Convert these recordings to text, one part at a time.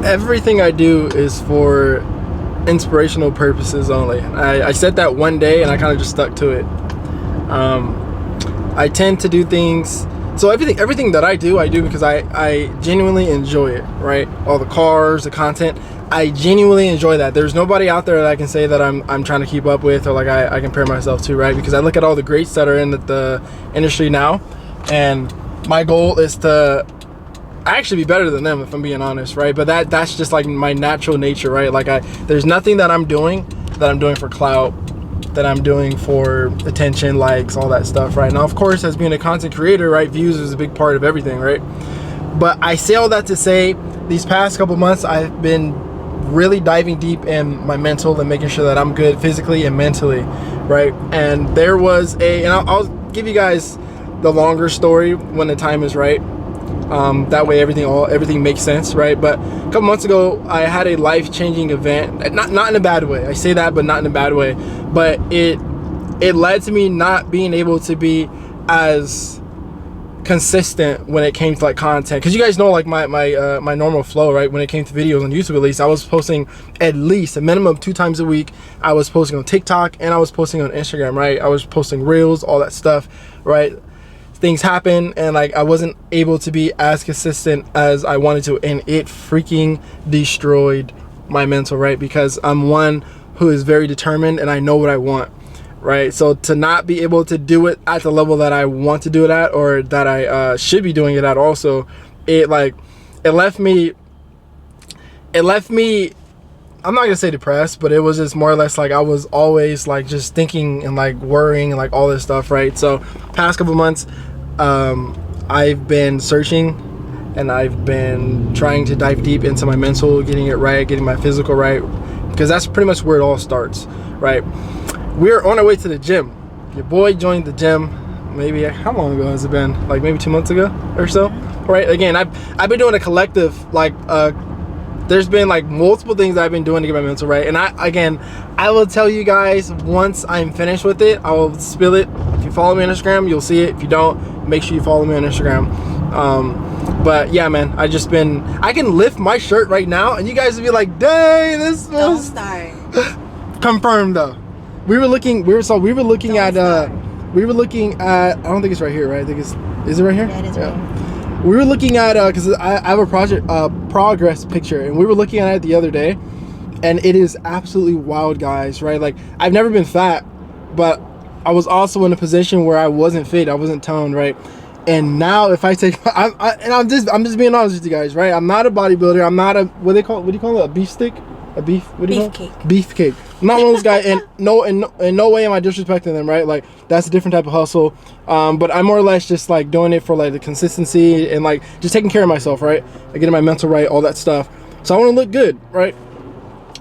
Everything I do is for inspirational purposes only. I said that one day and I kind of just stuck to it. I tend to do things, so everything that I do because I genuinely enjoy it, right? All the cars, the content, I genuinely enjoy that. There's nobody out there that I can say that I'm trying to keep up with, or like I compare myself to, right? Because I look at all the greats that are in the industry now, and my goal is to actually be better than them, if I'm being honest, right? But that's just like my natural nature, right? Like there's nothing that I'm doing for clout, that I'm doing for attention, likes, all that stuff, right? Now, of course, as being a content creator, right, views is a big part of everything, right? But I say all that to say, these past couple months, I've been really diving deep in my mental and making sure that I'm good physically and mentally, right? And there was and I'll give you guys the longer story when the time is right. That way everything makes sense, right? But a couple months ago, I had a life-changing event, not in a bad way. I say that, but not in a bad way. But it led to me not being able to be as consistent when it came to like content, because you guys know like my normal flow, right? When it came to videos on YouTube, at least I was posting at least a minimum of 2 times a week. I was posting on TikTok and I was posting on Instagram, right? I was posting reels, all that stuff, right? Things happen and like I wasn't able to be as consistent as I wanted to, and it freaking destroyed my mental, right? Because I'm one who is very determined and I know what I want, right? So to not be able to do it at the level that I want to do it at, or that I should be doing it at also, it left me, I'm not gonna say depressed, but it was just more or less like I was always like just thinking and like worrying and like all this stuff, right? So past couple months, I've been searching and I've been trying to dive deep into my mental, getting it right, getting my physical right, because that's pretty much where it all starts, right? We're on our way to the gym. Your boy joined the gym maybe, how long ago has it been? Like maybe 2 months ago or so, right? Again, I've been doing a collective, like there's been like multiple things I've been doing to get my mental right, and I will tell you guys once I'm finished with it. I will spill it. If you follow me on Instagram, you'll see it. If you don't, make sure you follow me on Instagram. But yeah, man, I can lift my shirt right now and you guys will be like, dang, this was... Don't start. Confirmed though. We were looking at I don't think it's right here, right? I think is it right here? Yeah, it is right here. We were looking at because I have a progress picture, and we were looking at it the other day, and it is absolutely wild, guys, right? Like I've never been fat, but I was also in a position where I wasn't fit, I wasn't toned, right? And now if I take I'm just being honest with you guys, right? I'm not a bodybuilder. I'm not a what do you call it? A beef stick? A beef? What do you call it? Beefcake. I'm not one of those guys, and in no way am I disrespecting them, right? Like that's a different type of hustle. But I'm more or less just like doing it for like the consistency and like just taking care of myself, right? Like getting my mental right, all that stuff. So I want to look good, right?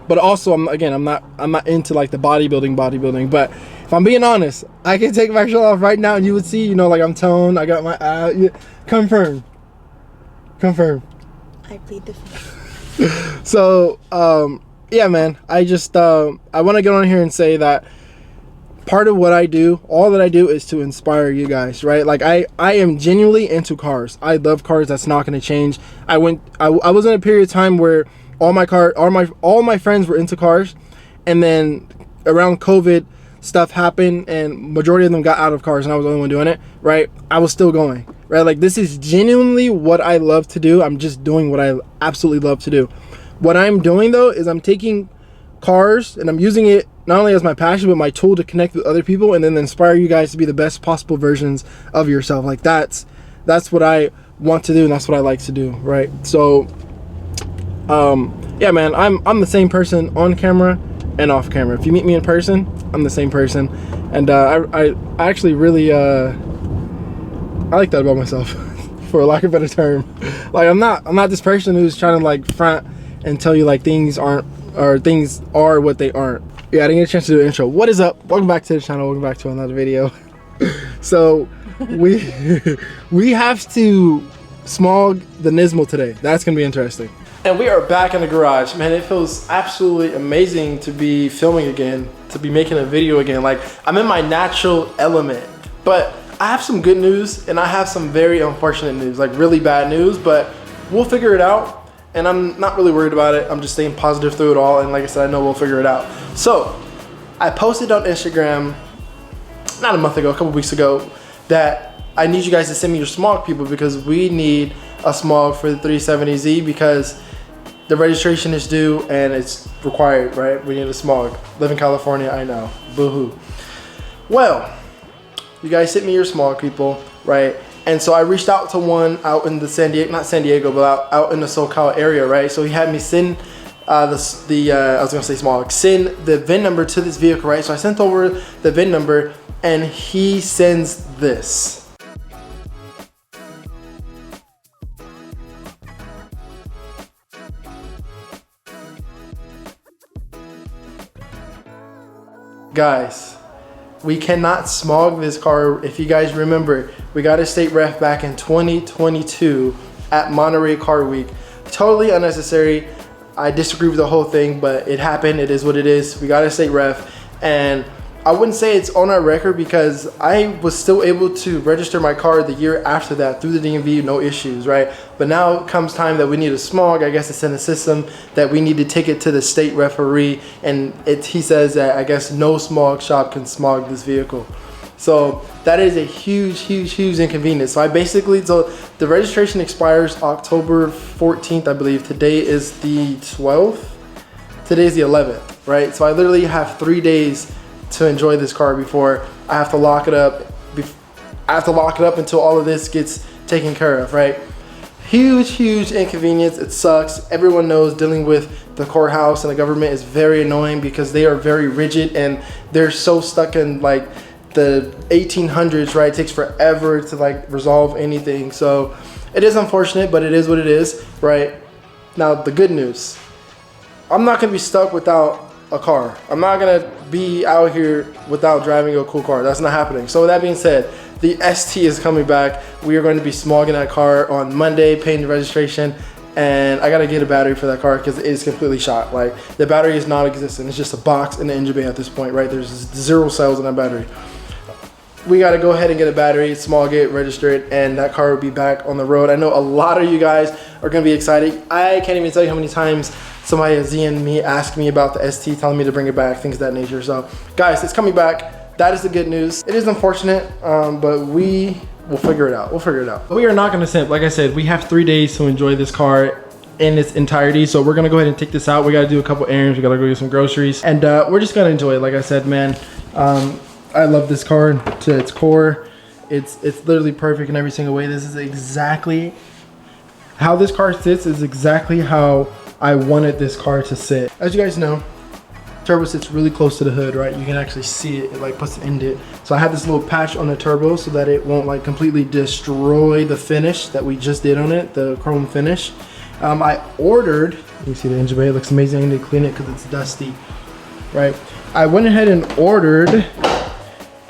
But also I'm not into like the bodybuilding. But if I'm being honest, I can take my shirt off right now and you would see, you know, like I'm toned. I got my confirm. I plead the fifth. So yeah, man, I just I want to get on here and say that part of what I do, all that I do, is to inspire you guys, right? Like I am genuinely into cars. I love cars. That's not going to change. I was in a period of time where all my friends were into cars, and then around COVID stuff happened and majority of them got out of cars and I was the only one doing it, right? I was still going, right? Like this is genuinely what I love to do. I'm just doing what I absolutely love to do. What I'm doing though is I'm taking cars and I'm using it not only as my passion but my tool to connect with other people and then inspire you guys to be the best possible versions of yourself. Like that's what I want to do and that's what I like to do, right? So yeah, man, I'm the same person on camera and off camera. If you meet me in person, I'm the same person, and I actually really I like that about myself, for lack of a better term. Like I'm not this person who's trying to like front and tell you like things are what they aren't. Yeah, I didn't get a chance to do an intro. What is up? Welcome back to the channel. Welcome back to another video. So we have to smog the Nismo today. That's gonna be interesting. And we are back in the garage. Man, it feels absolutely amazing to be filming again, to be making a video again. Like I'm in my natural element. But I have some good news and I have some very unfortunate news, like really bad news, but we'll figure it out. and I'm not really worried about it. I'm just staying positive through it all, and like I said, I know we'll figure it out. So I posted on Instagram not a month ago, a couple weeks ago, that I need you guys to send me your Smog, people, because we need a Smog for the 370Z because the registration is due and it's required, right? We need a Smog. Live in California, I know. Boo-hoo. Well, you guys sent me your Smog, people, right? And so I reached out to one out in the not San Diego, but out in the SoCal area, right? So he had me send I was gonna say Smog, send the VIN number to this vehicle, right? So I sent over the VIN number and he sends this. Guys, we cannot Smog this car. If you guys remember, we got a state ref back in 2022 at Monterey Car Week. Totally unnecessary. I disagree with the whole thing, but it happened. It is what it is. We got a state ref, and I wouldn't say it's on our record because I was still able to register my car the year after that through the DMV, no issues, right? But now comes time that we need a Smog. I guess it's in the system that we need to take it to the state referee, and he says that I guess no Smog shop can Smog this vehicle. So that is a huge inconvenience. So the registration expires October 14th, I believe. Today is the 12th. Today is the 11th, right? So I literally have 3 days to enjoy this car before I have to lock it up. I have to lock it up until all of this gets taken care of, right? Huge inconvenience. It sucks. Everyone knows dealing with the courthouse and the government is very annoying because they are very rigid and they're so stuck in like the 1800s, right? It takes forever to like resolve anything. So it is unfortunate, but it is what it is, right? Now the good news, I'm not gonna be stuck without a car. I'm not gonna be out here without driving a cool car. That's not happening. So with that being said, the ST is coming back. We are going to be smogging that car on Monday, paying the registration, and I gotta get a battery for that car because it is completely shot. Like the battery is non-existent. It's just a box and the engine bay at this point, right? There's 0 cells in that battery. We got to go ahead and get a battery, Smog it, register it, and that car will be back on the road. I know a lot of you guys are going to be excited. I can't even tell you how many times somebody has DM'd me, asked me about the ST, telling me to bring it back, things of that nature. So, guys, it's coming back. That is the good news. It is unfortunate, but we will figure it out. We'll figure it out. But we are not going to simp. Like I said, we have 3 days to enjoy this car in its entirety. So we're going to go ahead and take this out. We got to do a couple errands. We got to go get some groceries. And we're just going to enjoy it. Like I said, man. I love this car to its core. It's literally perfect in every single way. This is exactly how this car sits, is exactly how I wanted this car to sit. As you guys know, turbo sits really close to the hood, right? You can actually see it. It like puts the indent. So I have this little patch on the turbo so that it won't like completely destroy the finish that we just did on it, the chrome finish. I ordered, you can see the engine bay, it looks amazing. I need to clean it because it's dusty, right? I went ahead and ordered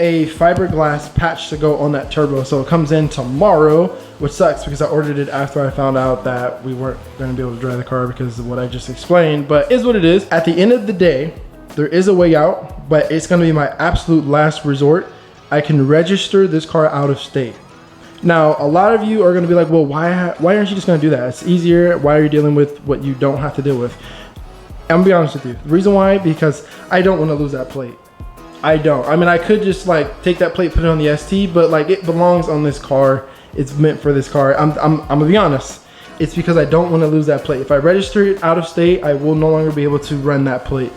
a fiberglass patch to go on that turbo, so it comes in tomorrow, which sucks because I ordered it after I found out that we weren't going to be able to drive the car because of what I just explained, but is what it is. At the end of the day, there is a way out, but it's going to be my absolute last resort. I can register this car out of state. Now, a lot of you are going to be like, well, why aren't you just going to do that? It's easier. Why are you dealing with what you don't have to deal with? I'm going to be honest with you. The reason why, because I don't want to lose that plate. I don't. I mean, I could just like take that plate, put it on the ST, but like it belongs on this car. It's meant for this car. I'm gonna be honest. It's because I don't want to lose that plate. If I register it out of state, I will no longer be able to run that plate.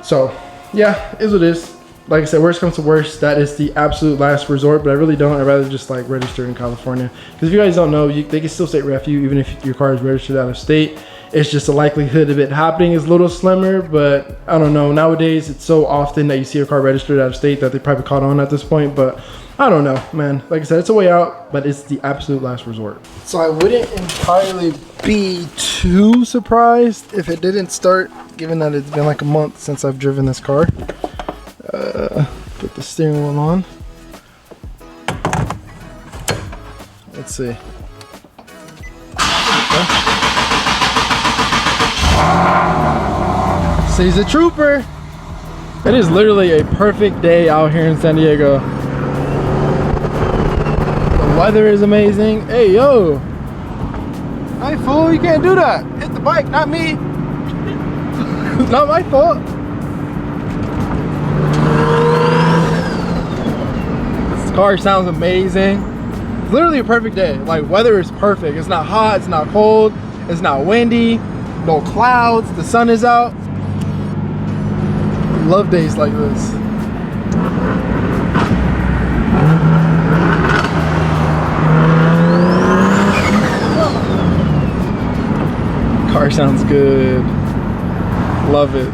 So yeah, is what it is. Like I said, worst comes to worst, that is the absolute last resort, but I really don't. I'd rather just like register in California. Because if you guys don't know, they can still state ref you even if your car is registered out of state. It's just the likelihood of it happening is a little slimmer, but I don't know. Nowadays, it's so often that you see a car registered out of state that they probably caught on at this point, but I don't know, man. Like I said, it's a way out, but it's the absolute last resort. So I wouldn't entirely be too surprised if it didn't start, given that it's been like a month since I've driven this car. Put the steering wheel on. Let's see. Okay. He's a trooper. It is literally a perfect day out here in San Diego. The weather is amazing. Hey, yo. Hey fool, you can't do that. Hit the bike, not me. It's not my fault. This car sounds amazing. It's literally a perfect day. Like, weather is perfect. It's not hot, it's not cold, it's not windy, no clouds, the sun is out. Love days like this. Car sounds good. Love it.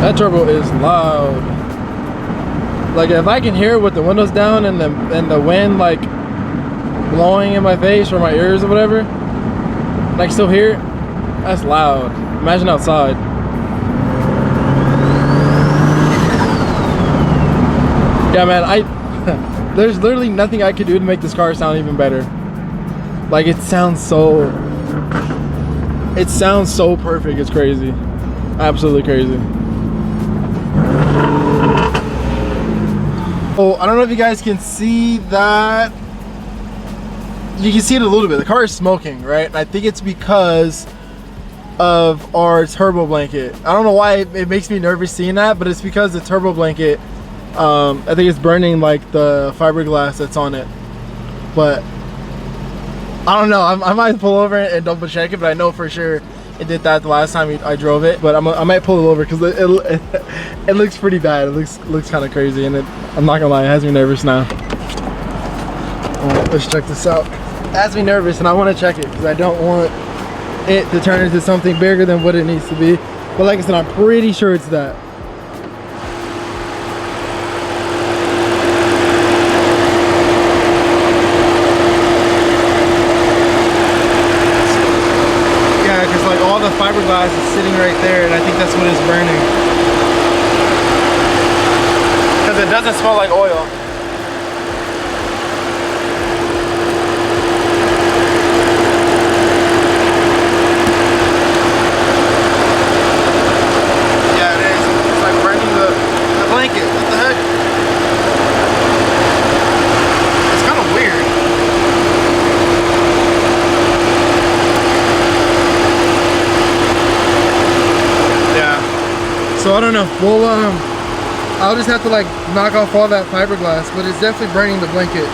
That turbo is loud. Like, if I can hear it with the windows down and the wind like blowing in my face or my ears or whatever, and I can still hear it, that's loud. Imagine outside. Yeah, man, there's literally nothing I could do to make this car sound even better. Like, it sounds so perfect. It's crazy. Absolutely crazy. Oh, I don't know if you guys can see that. You can see it a little bit. The car is smoking, right? And I think it's because of our turbo blanket. I don't know why it makes me nervous seeing that, but it's because the turbo blanket, I think it's burning like the fiberglass that's on it. But I don't know. I might pull over and double check it, but I know for sure it did that the last time I drove it. But I might pull it over because it looks pretty bad. It looks kind of crazy, and I'm not gonna lie, it has me nervous now. Alright, let's check this out. It has me nervous, and I want to check it because I don't want it to turn into something bigger than what it needs to be. But like I said, I'm pretty sure it's that. Like, all the fiberglass is sitting right there, and I think that's what is burning. Because it doesn't smell like oil. Yeah, it is. It's like burning the blanket. What the heck? It's kind of weird. So I don't know. Well, I'll just have to like knock off all that fiberglass, but it's definitely burning the blanket.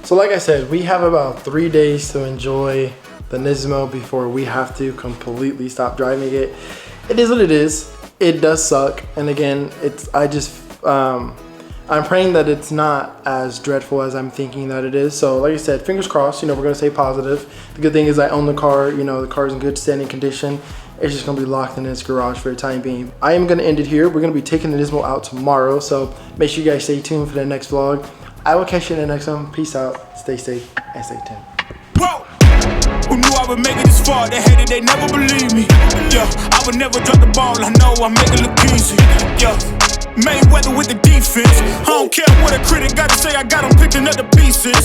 So like I said, we have about 3 days to enjoy the Nismo before we have to completely stop driving it. It is what it is. It does suck. And again, I'm praying that it's not as dreadful as I'm thinking that it is. So like I said, fingers crossed, we're gonna stay positive. The good thing is I own the car, the car's in good standing condition. It's just gonna be locked in its garage for the time being. I am gonna end it here. We're gonna be taking the Nismo out tomorrow. So make sure you guys stay tuned for the next vlog. I will catch you in the next one. Peace out, stay safe, and stay tuned. Whoa! Who knew I would make it this far? They hated, they never believed me. Yeah, I would never drop the ball. I know I make it look easy. Yeah, Mayweather with the defense. I don't care what a critic got to say. I got them picking up the pieces.